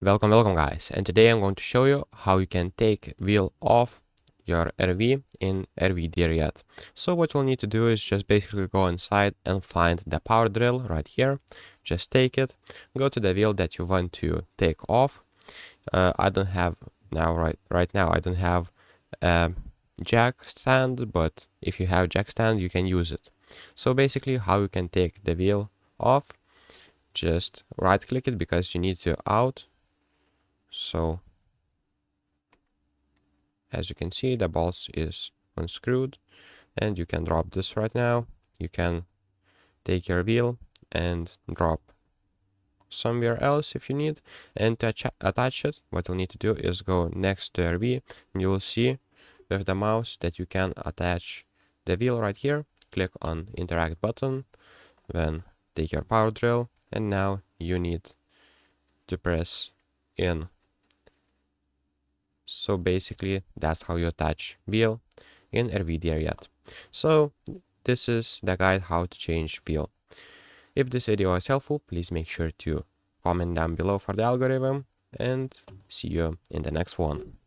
Welcome guys, and today I'm going to show you how you can take wheel off your RV in RV yet. So what you'll need to do is just basically go inside and find the power drill right here. Just take it, go to the wheel that you want to take off. I don't have right now I don't have a jack stand, but if you have jack stand you can use it. So basically how you can take the wheel off, just right click it because you need to out. So as you can see, the bolt is unscrewed and you can drop this right now. You can take your wheel and drop somewhere else if you need, and to attach it, what you'll need to do is go next to RV and you'll see with the mouse that you can attach the wheel right here. Click on interact button, then take your power drill, and now you need to press in. So basically that's how you attach wheel in RV yet. So this is the guide how to change wheel. If this video was helpful, please make sure to comment down below for the algorithm, and see you in the next one.